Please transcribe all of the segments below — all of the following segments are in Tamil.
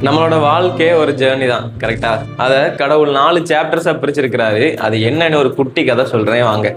நம்மளோட வாழ்க்கையே ஒரு ஜேர்னி தான், கரெக்டா? அதை கடவுள் 4 சாப்டர்ஸா பிரிச்சிருக்கிறாரு. அது என்னன்னு ஒரு குட்டி கதை சொல்றேன் வாங்க.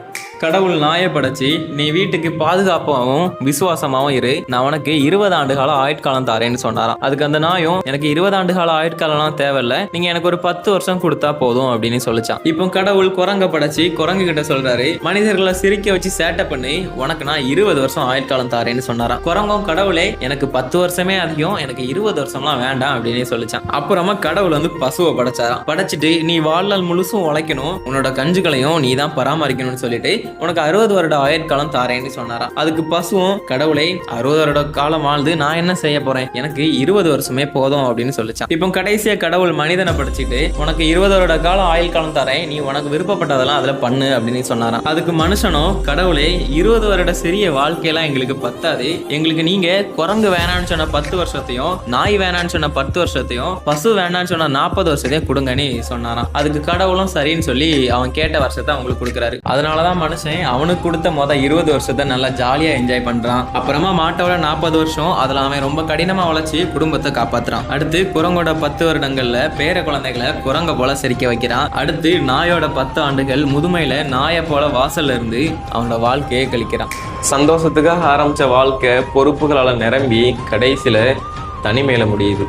கடவுள் நாயை படைச்சி, நீ வீட்டுக்கு பாதுகாப்பாகவும் விசுவாசமாகவும் இரு, நான் உனக்கு 20 ஆண்டு கால ஆயுட்காலம் தாரேன்னு சொன்னாராம். அதுக்கு அந்த நாயும், எனக்கு 20 ஆண்டு கால ஆயுட்காலம்லாம் தேவையில்ல, நீங்க எனக்கு ஒரு 10 வருஷம் கொடுத்தா போதும் அப்படின்னு சொல்லிச்சான். இப்போ கடவுள் குரங்க படைச்சி குரங்கு கிட்ட சொல்றாரு, மனிதர்களை சிரிக்க வச்சு சேட்டை பண்ணி உனக்கு நான் 20 வருஷம் ஆயுட்காலம் தாரேன்னு சொன்னாராம். குரங்கும், கடவுளே எனக்கு 10 வருஷமே அதிகம், எனக்கு 20 வருஷம்லாம் வேண்டாம் அப்படின்னு சொல்லிச்சான். அப்புறமா கடவுள் பசுவை படைச்சாராம். படைச்சிட்டு, நீ வாழ்நாள் முழுசும் உழைக்கணும், உன்னோட கஞ்சுகளையும் நீ தான் பராமரிக்கணும்னு சொல்லிட்டு உனக்கு 60 வருட ஆயுட்காலம் தாரேன்னு சொன்னாராம். அதுக்கு பசுவும், கடவுளை 60 வருட காலம் வாழ்ந்து நான் என்ன செய்ய போறேன், எனக்கு 20 வருஷமே போதும் அப்படின்னு சொல்லிச்சான். இப்போ கடைசியா கடவுள் மனிதனை படிச்சுட்டு, உனக்கு 20 வருட காலம் ஆயுள் காலம் தரேன், நீ உனக்கு விருப்பப்பட்டதெல்லாம் அதுல பண்ணு அப்படின்னு சொன்னாராம். அதுக்கு மனுஷனும், கடவுளே 20 வருட சிறிய வாழ்க்கையெல்லாம் எங்களுக்கு பத்தாது, எங்களுக்கு நீங்க குரங்கு வேணான்னு சொன்ன 10 வருஷத்தையும், நாய் வேணான்னு சொன்ன 10 வருஷத்தையும், பசு வேணான்னு சொன்ன 40 வருஷத்தையும் கொடுங்கன்னு சொன்னாராம். அதுக்கு கடவுளும் சரின்னு சொல்லி அவன் கேட்ட வருஷத்தை அவங்களுக்கு கொடுக்குறாரு. அதனாலதான் மனுஷன் அவனுக்கு கொடுத்த 20 வருஷத்தை நல்லா ஜாலியா என்ஜாய் பண்றான். அப்புறமா மாட்டோட 40 வருஷம் அதுல அவன் ரொம்ப கடினமா உழைச்சி குடும்பத்தை காப்பாத்துறான். அடுத்து குரங்கோட 10 வருடங்கள்ல பேர குழந்தைகளை குரங்க போல சிரிக்க வைக்கிறான். அடுத்து நாயோட 10 ஆண்டுகள் முதுமையில நாயை போல வாசல்ல இருந்து அவனோட வாழ்க்கையை கழிக்கிறான். சந்தோஷத்துக்காக ஆரம்பிச்ச வாழ்க்கை பொறுப்புகளால நிரம்பி கடைசியில தனிமையில முடியுது.